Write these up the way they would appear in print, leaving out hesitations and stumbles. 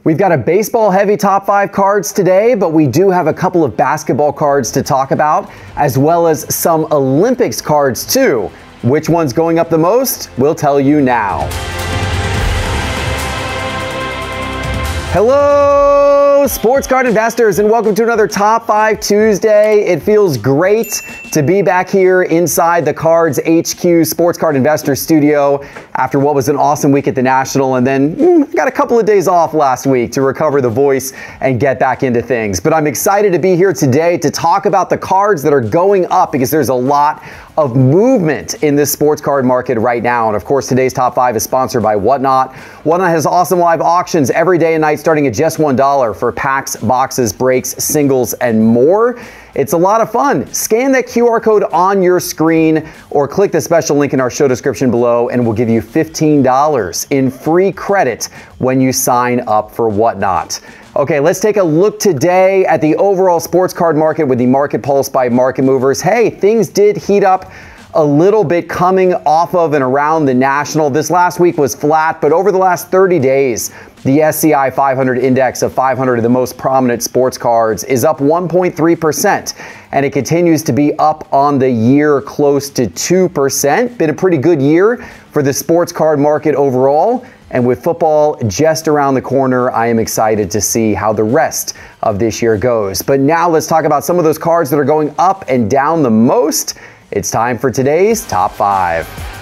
We've got a baseball-heavy top 5 cards today, but we do have a couple of basketball cards to talk about, as well as some Olympics cards too. Which one's going up the most? We'll tell you now. Hello, sports card investors, and welcome to another Top 5 Tuesday. It feels great to be back here inside the Cards HQ Sports Card Investor Studio after what was an awesome week at the National, and then got a couple of days off last week to recover the voice and get back into things. But I'm excited to be here today to talk about the cards that are going up because there's a lot of movement in this sports card market right now. And of course, today's Top 5 is sponsored by Whatnot. Whatnot has awesome live auctions every day and night starting at just $1 for packs, boxes, breaks, singles, and more. It's a lot of fun. Scan that QR code on your screen or click the special link in our show description below and we'll give you $15 in free credit when you sign up for Whatnot. Okay, let's take a look today at the overall sports card market with the Market Pulse by Market Movers. Hey, things did heat up a little bit coming off of and around the National. This last week was flat, but over the last 30 days, the SCI 500 index of 500 of the most prominent sports cards is up 1.3%, and it continues to be up on the year close to 2%. Been a pretty good year for the sports card market overall. And with football just around the corner, I am excited to see how the rest of this year goes. But now let's talk about some of those cards that are going up and down the most. It's time for today's Top 5.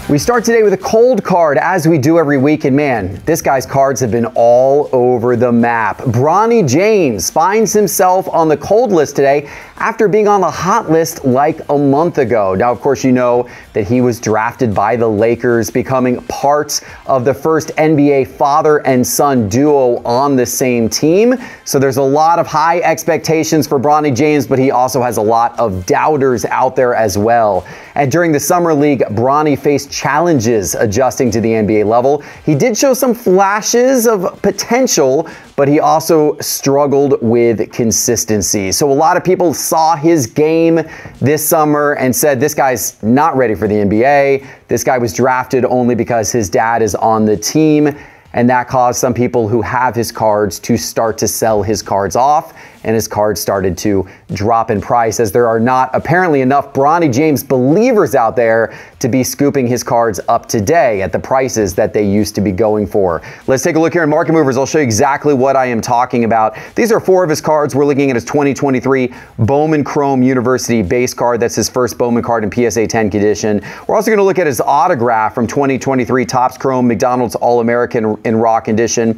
We start today with a cold card, as we do every week, and man, this guy's cards have been all over the map. Bronny James finds himself on the cold list today after being on the hot list like a month ago. Now, of course, you know that he was drafted by the Lakers, becoming part of the first NBA father and son duo on the same team. So there's a lot of high expectations for Bronny James, but he also has a lot of doubters out there as well. And during the Summer League, Bronny faced challenges adjusting to the NBA level. He did show some flashes of potential, but he also struggled with consistency. So a lot of people saw his game this summer and said, this guy's not ready for the NBA. This guy was drafted only because his dad is on the team. And that caused some people who have his cards to start to sell his cards off, and his cards started to drop in price as there are not apparently enough Bronny James believers out there to be scooping his cards up today at the prices that they used to be going for. Let's take a look here in Market Movers. I'll show you exactly what I am talking about. These are 4 of his cards. We're looking at his 2023 Bowman Chrome University base card. That's his first Bowman card in PSA 10 condition. We're also going to look at his autograph from 2023 Topps Chrome McDonald's All-American in raw condition.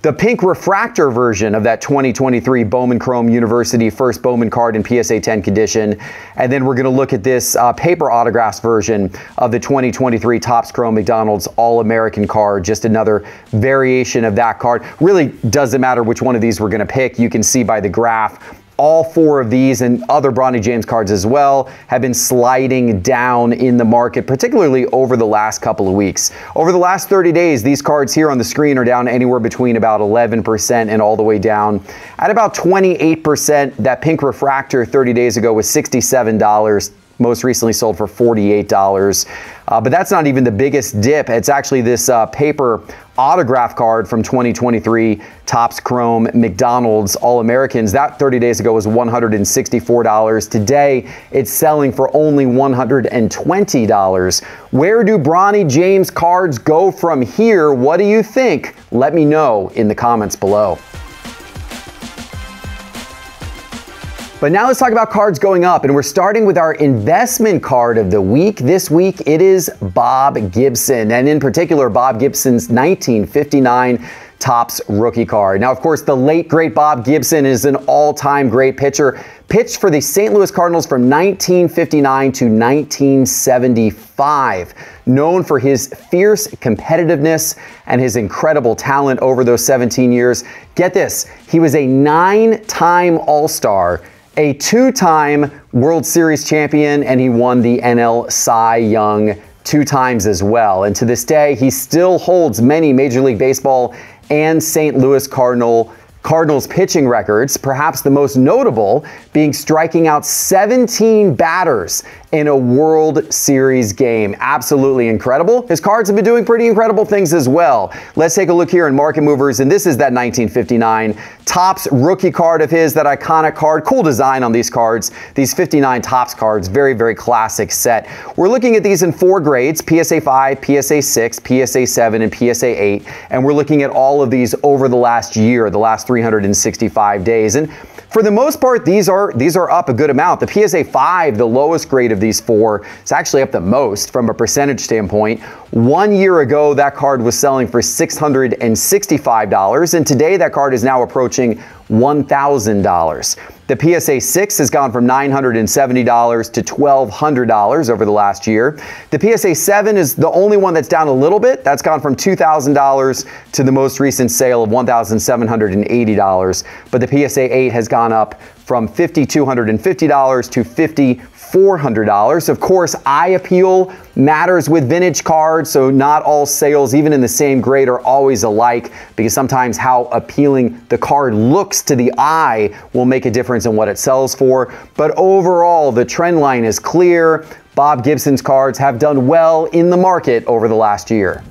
The pink refractor version of that 2023 Bowman Chrome University first Bowman card in PSA 10 condition. And then we're going to look at this paper autographs version of the 2023 Topps Chrome McDonald's All-American card. Just another variation of that card. Really doesn't matter which one of these we're going to pick. You can see by the graph, all 4 of these and other Bronny James cards as well have been sliding down in the market, particularly over the last couple of weeks. Over the last 30 days, these cards here on the screen are down anywhere between about 11% and all the way down at about 28%. That pink refractor 30 days ago was $67. Most recently sold for $48. But that's not even the biggest dip. It's actually this paper autograph card from 2023 Topps Chrome McDonald's All-Americans. That 30 days ago was $164. Today, it's selling for only $120. Where do Bronny James cards go from here? What do you think? Let me know in the comments below. But now let's talk about cards going up, and we're starting with our investment card of the week. This week, it is Bob Gibson, and in particular, Bob Gibson's 1959 Topps rookie card. Now, of course, the late, great Bob Gibson is an all-time great pitcher. Pitched for the St. Louis Cardinals from 1959 to 1975. Known for his fierce competitiveness and his incredible talent over those 17 years. Get this, he was a 9-time All-Star, a 2-time World Series champion, and he won the NL Cy Young 2 times as well. And to this day, he still holds many Major League Baseball and St. Louis Cardinal Cardinals pitching records, perhaps the most notable being striking out 17 batters in a World Series game. Absolutely incredible. His cards have been doing pretty incredible things as well. Let's take a look here in Market Movers, and this is that 1959 Topps rookie card of his, that iconic card. Cool design on these cards. These 59 Topps cards, very, very classic set. We're looking at these in 4 grades, PSA 5, PSA 6, PSA 7, and PSA 8, and we're looking at all of these over the last year, the last 365 days. And for the most part, these are up a good amount. The PSA 5, the lowest grade of these 4, is actually up the most from a percentage standpoint. 1 year ago, that card was selling for $665, and today that card is now approaching $1,000. The PSA 6 has gone from $970 to $1,200 over the last year. The PSA 7 is the only one that's down a little bit. That's gone from $2,000 to the most recent sale of $1,780. But the PSA 8 has gone up from $5,250 to $5,400. Of course, eye appeal matters with vintage cards, so not all sales, even in the same grade, are always alike, because sometimes how appealing the card looks to the eye will make a difference in what it sells for. But overall, the trend line is clear. Bob Gibson's cards have done well in the market over the last year.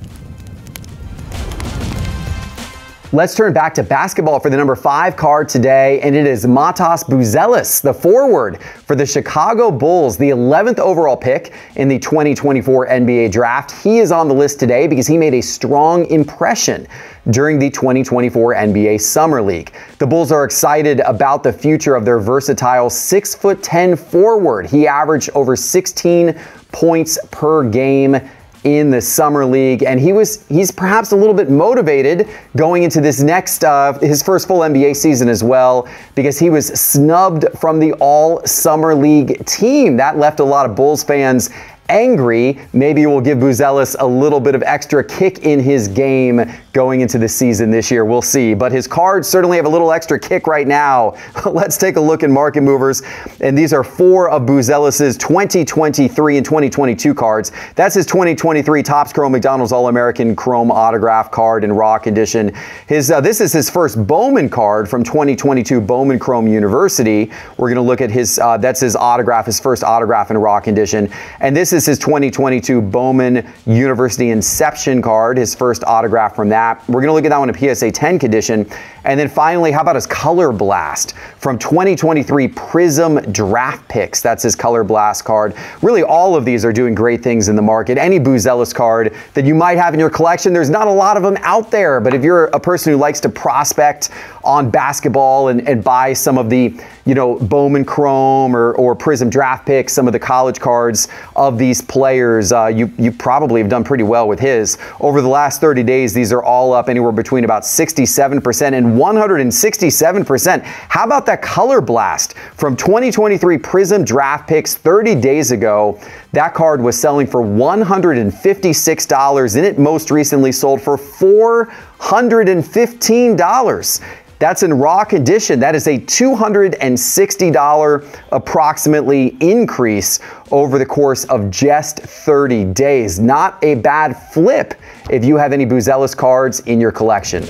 Let's turn back to basketball for the number 5 card today, and it is Matas Buzelis, the forward for the Chicago Bulls, the 11th overall pick in the 2024 NBA draft. He is on the list today because he made a strong impression during the 2024 NBA Summer League. The Bulls are excited about the future of their versatile 6'10" forward. He averaged over 16 points per game in the Summer League, and he's perhaps a little bit motivated going into this next, his first full NBA season as well, because he was snubbed from the All-Summer League team. That left a lot of Bulls fans angry. Maybe it will give Buzelis a little bit of extra kick in his game going into the season this year. We'll see. But his cards certainly have a little extra kick right now. Let's take a look in Market Movers. And these are 4 of Buzelis's 2023 and 2022 cards. That's his 2023 Topps Chrome McDonald's All-American Chrome autograph card in raw condition. This is his first Bowman card from 2022 Bowman Chrome University. We're going to look at his, that's his autograph, his first autograph in raw condition. And this is his 2022 Bowman University Inception card, his first autograph from that. We're going to look at that one in PSA 10 condition. And then finally, how about his Color Blast from 2023 Prism Draft Picks? That's his Color Blast card. Really, all of these are doing great things in the market. Any Buzelis card that you might have in your collection, there's not a lot of them out there. But if you're a person who likes to prospect on basketball and buy some of the, Bowman Chrome or Prism Draft Picks, some of the college cards of these players, you probably have done pretty well with his. Over the last 30 days, these are all up anywhere between about 67% and 167%. How about that Color Blast from 2023 Prism Draft Picks 30 days ago? That card was selling for $156, and it most recently sold for $415. That's in raw condition. That is a $260 approximately increase over the course of just 30 days. Not a bad flip if you have any Buzelis cards in your collection.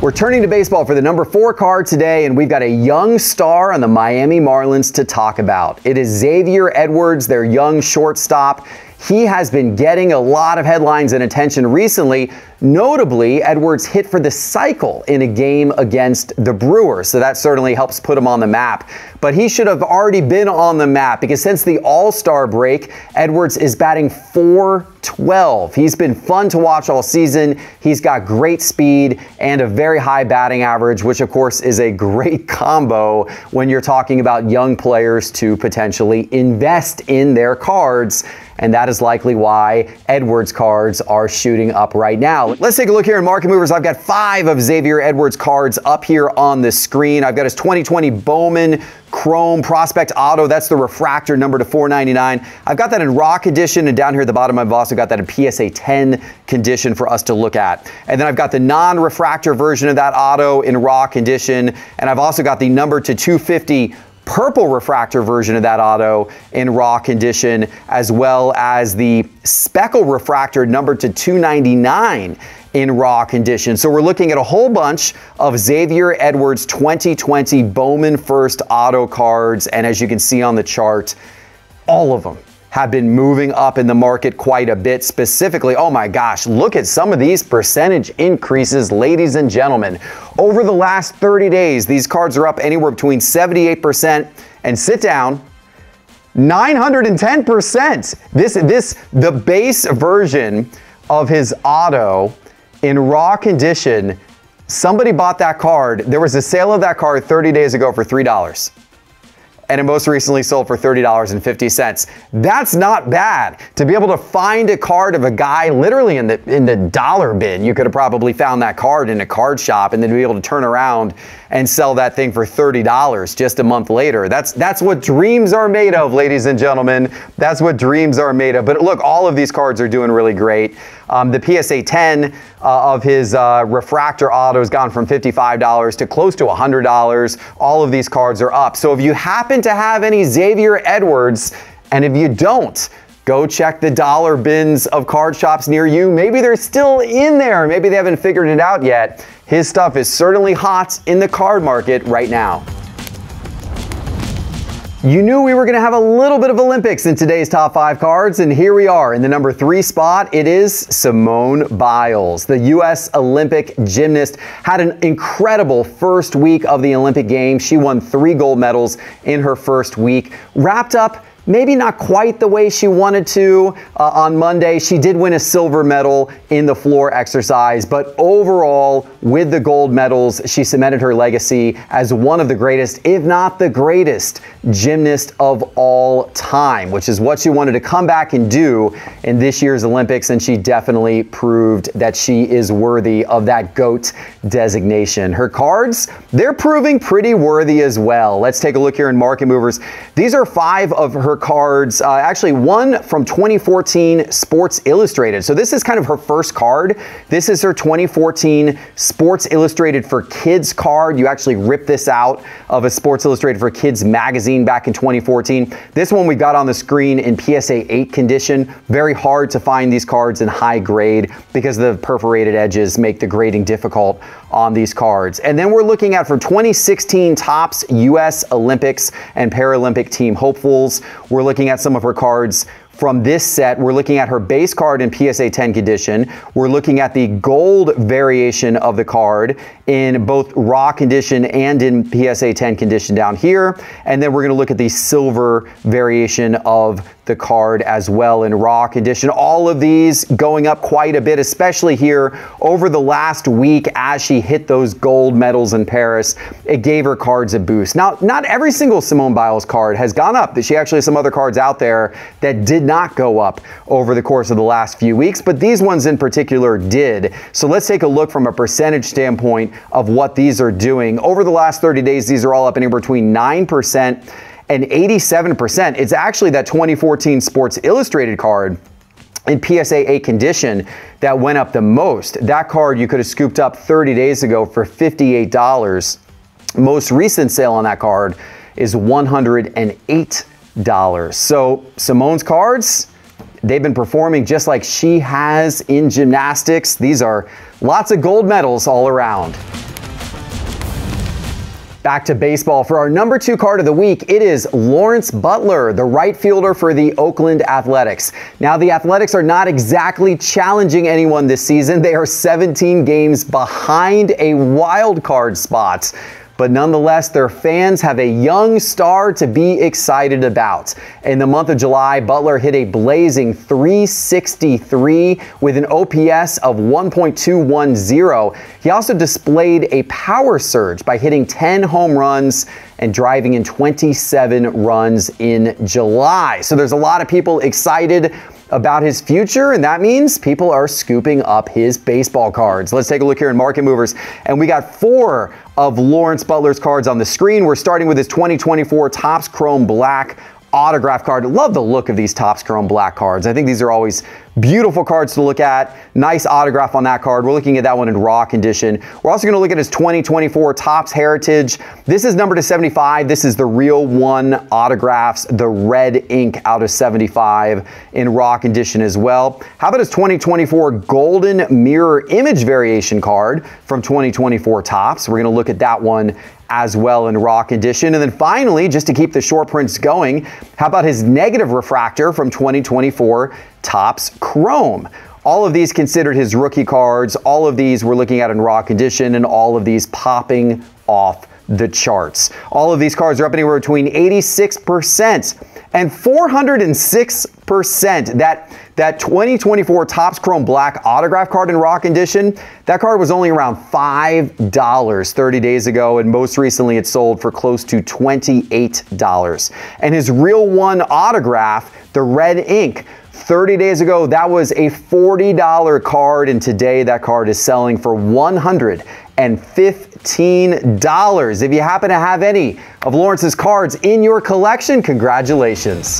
We're turning to baseball for the number 4 card today, and we've got a young star on the Miami Marlins to talk about. It is Xavier Edwards, their young shortstop. He has been getting a lot of headlines and attention recently. Notably, Edwards hit for the cycle in a game against the Brewers, so that certainly helps put him on the map. But he should have already been on the map, because since the All-Star break, Edwards is batting .412. He's been fun to watch all season. He's got great speed and a very high batting average, which of course is a great combo when you're talking about young players to potentially invest in their cards. And that is likely why Edwards cards are shooting up right now. Let's take a look here in Market Movers. I've got 5 of Xavier Edwards cards up here on the screen. I've got his 2020 Bowman Chrome Prospect Auto. That's the refractor number to $499. I've got that in raw condition, and down here at the bottom I've also got that in PSA 10 condition for us to look at. And then I've got the non-refractor version of that auto in raw condition, and I've also got the number to 250 purple refractor version of that auto in raw condition, as well as the speckle refractor number to $299 in raw condition. So we're looking at a whole bunch of Xavier Edwards 2020 Bowman First auto cards. And as you can see on the chart, all of them have been moving up in the market quite a bit. Specifically, oh my gosh, look at some of these percentage increases, ladies and gentlemen. Over the last 30 days, these cards are up anywhere between 78% and sit down, 910%. The base version of his auto in raw condition, somebody bought that card. There was a sale of that card 30 days ago for $3. And it most recently sold for $30.50. That's not bad. To be able to find a card of a guy literally in the dollar bin, you could have probably found that card in a card shop, and then to be able to turn around and sell that thing for $30 just a month later. That's what dreams are made of, ladies and gentlemen. That's what dreams are made of. But look, all of these cards are doing really great. The PSA 10 of his refractor auto has gone from $55 to close to $100. All of these cards are up. So if you happen to have any Xavier Edwards, and if you don't, go check the dollar bins of card shops near you. Maybe they're still in there. Maybe they haven't figured it out yet. His stuff is certainly hot in the card market right now. You knew we were going to have a little bit of Olympics in today's top 5 cards, and here we are in the number 3 spot. It is Simone Biles. The U.S. Olympic gymnast had an incredible first week of the Olympic Games. She won 3 gold medals in her first week. Wrapped up maybe not quite the way she wanted to on Monday. She did win a silver medal in the floor exercise, but overall, with the gold medals, she cemented her legacy as one of the greatest, if not the greatest, gymnast of all time, which is what she wanted to come back and do in this year's Olympics, and she definitely proved that she is worthy of that GOAT designation. Her cards, they're proving pretty worthy as well. Let's take a look here in Market Movers. These are 5 of her cards, actually one from 2014 Sports Illustrated. So this is kind of her first card. This is her 2014 Sports Illustrated for Kids card. You actually rip this out of a Sports Illustrated for Kids magazine back in 2014. This one we got on the screen in PSA 8 condition. Very hard to find these cards in high grade because the perforated edges make the grading difficult on these cards. And then we're looking at for 2016 Topps U.S. Olympics and Paralympic team hopefuls. We're looking at some of her cards from this set. We're looking at her base card in PSA 10 condition. We're looking at the gold variation of the card in both raw condition and in PSA 10 condition down here. And then we're going to look at the silver variation of the card as well in raw condition. All of these going up quite a bit, especially here over the last week as she hit those gold medals in Paris. It gave her cards a boost. Now, not every single Simone Biles card has gone up. She actually has some other cards out there that did not go up over the course of the last few weeks, but these ones in particular did. So let's take a look from a percentage standpoint of what these are doing. Over the last 30 days, these are all up anywhere between 9% and 87%. It's actually that 2014 Sports Illustrated card in PSA 8 condition that went up the most. That card you could have scooped up 30 days ago for $58. Most recent sale on that card is $108. So Simone's cards, they've been performing just like she has in gymnastics. These are lots of gold medals all around. Back to baseball for our number 2 card of the week. It is Lawrence Butler, the right fielder for the Oakland Athletics. Now, the Athletics are not exactly challenging anyone this season. They are 17 games behind a wild card spot. But nonetheless, their fans have a young star to be excited about. In the month of July, Butler hit a blazing .363 with an OPS of 1.210. He also displayed a power surge by hitting 10 home runs and driving in 27 runs in July. So there's a lot of people excited about his future, and that means people are scooping up his baseball cards. Let's take a look here in Market Movers, and we got 4 of Lawrence Butler's cards on the screen. We're starting with his 2024 Topps Chrome Black autograph card. Love the look of these Topps Chrome Black cards. I think these are always Beautiful cards to look at. Nice autograph on that card. We're looking at that one in raw condition. We're also going to look at his 2024 Topps Heritage. This is numbered to 75. This is the real one autographs, the red ink out of 75 in raw condition as well. How about his 2024 Golden Mirror Image Variation card from 2024 Topps? We're going to look at that one as well in raw condition. And then finally, just to keep the short prints going, how about his negative refractor from 2024 Topps Chrome? All of these considered his rookie cards. All of these we're looking at in raw condition, and all of these popping off the charts. All of these cards are up anywhere between 86% and 406%. That 2024 Topps Chrome Black autograph card in raw condition, that card was only around $5 30 days ago, and most recently it sold for close to $28. And his real one autograph, the red ink, 30 days ago, that was a $40 card, and today that card is selling for $115. If you happen to have any of Lawrence's cards in your collection, congratulations.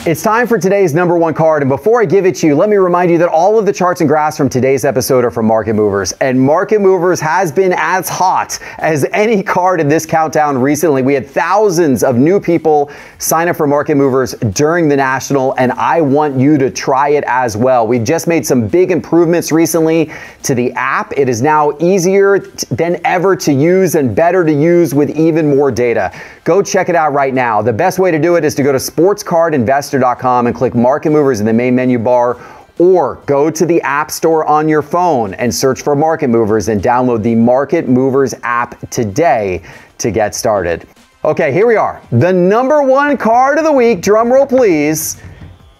It's time for today's number one card, and before I give it to you, let me remind you that all of the charts and graphs from today's episode are from Market Movers, and Market Movers has been as hot as any card in this countdown recently. We had thousands of new people sign up for Market Movers during the National, and I want you to try it as well. We've just made some big improvements recently to the app. It is now easier than ever to use and better to use with even more data. Go check it out right now. The best way to do it is to go to sportscardinvestor.com and click Market Movers in the main menu bar, or go to the App Store on your phone and search for Market Movers and download the Market Movers app today to get started. Okay, here we are. The number one card of the week, drum roll please,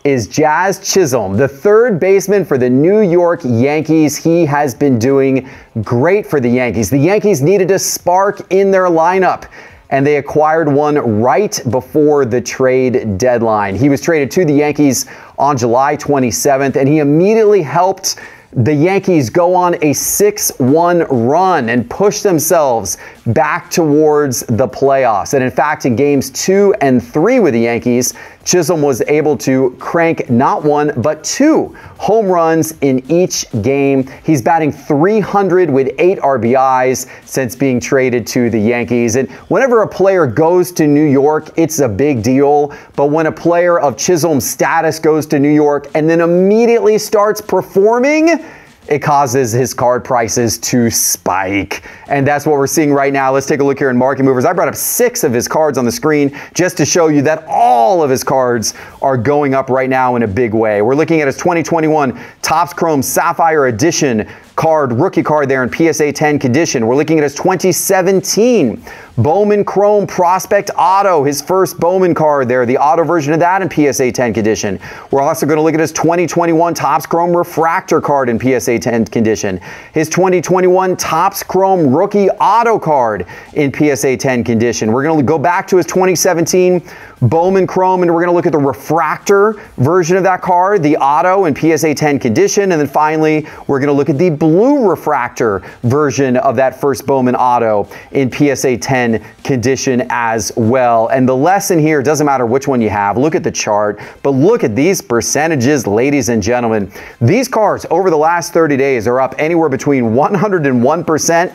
is Jazz Chisel, the third baseman for the New York Yankees. He has been doing great for the Yankees. The Yankees needed a spark in their lineup, and they acquired one right before the trade deadline. He was traded to the Yankees on July 27th, and he immediately helped the Yankees go on a 6-1 run and push themselves back towards the playoffs. And in fact, in games 2 and 3 with the Yankees, Chisel was able to crank not one, but 2 home runs in each game. He's batting .300 with 8 RBIs since being traded to the Yankees. And whenever a player goes to New York, it's a big deal. But when a player of Chisel's status goes to New York and then immediately starts performing, it causes his card prices to spike. And that's what we're seeing right now. Let's take a look here in Market Movers. I brought up 6 of his cards on the screen just to show you that all of his cards are going up right now in a big way. We're looking at his 2021 Topps Chrome Sapphire Edition card, rookie card there in PSA 10 condition. We're looking at his 2017 Bowman Chrome Prospect Auto, his first Bowman card there, the auto version of that in PSA 10 condition. We're also going to look at his 2021 Topps Chrome Refractor card in PSA 10 condition. His 2021 Topps Chrome Rookie Auto card in PSA 10 condition. We're going to go back to his 2017 Bowman Chrome, and we're going to look at the refractor version of that card, the auto in PSA 10 condition. And then finally, we're going to look at the blue refractor version of that first Bowman auto in PSA 10 condition as well. And the lesson here, doesn't matter which one you have, look at the chart, but look at these percentages, ladies and gentlemen. These cards over the last 30 days are up anywhere between 101%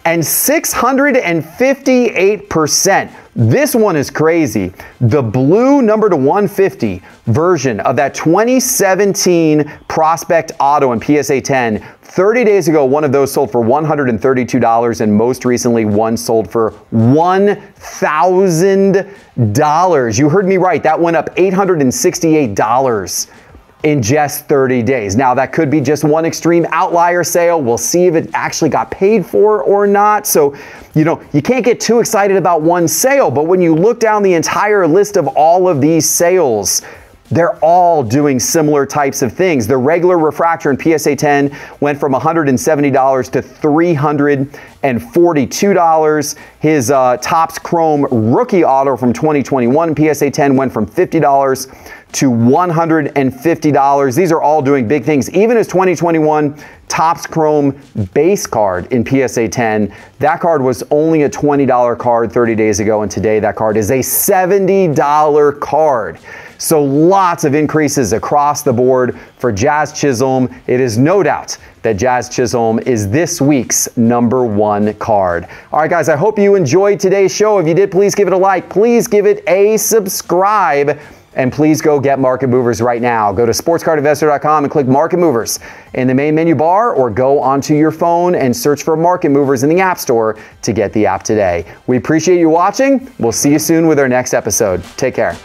and 658%. This one is crazy. The blue number to 150 version of that 2017 Prospect Auto in PSA 10, 30 days ago, one of those sold for $132, and most recently, one sold for $1,000. You heard me right. That went up $868 in just 30 days. Now, that could be just one extreme outlier sale. We'll see if it actually got paid for or not. So, you know, you can't get too excited about one sale, but when you look down the entire list of all of these sales, they're all doing similar types of things. The regular refractor in PSA 10 went from $170 to $342. His Topps Chrome Rookie Auto from 2021 PSA 10 went from $50 to $150. These are all doing big things. Even his 2021 Topps Chrome base card in PSA 10, that card was only a $20 card 30 days ago, and today that card is a $70 card. So lots of increases across the board for Jazz Chisholm. It is no doubt that Jazz Chisholm is this week's #1 card. All right, guys, I hope you enjoyed today's show. If you did, please give it a like. Please give it a subscribe. And please go get Market Movers right now. Go to sportscardinvestor.com and click Market Movers in the main menu bar, or go onto your phone and search for Market Movers in the App Store to get the app today. We appreciate you watching. We'll see you soon with our next episode. Take care.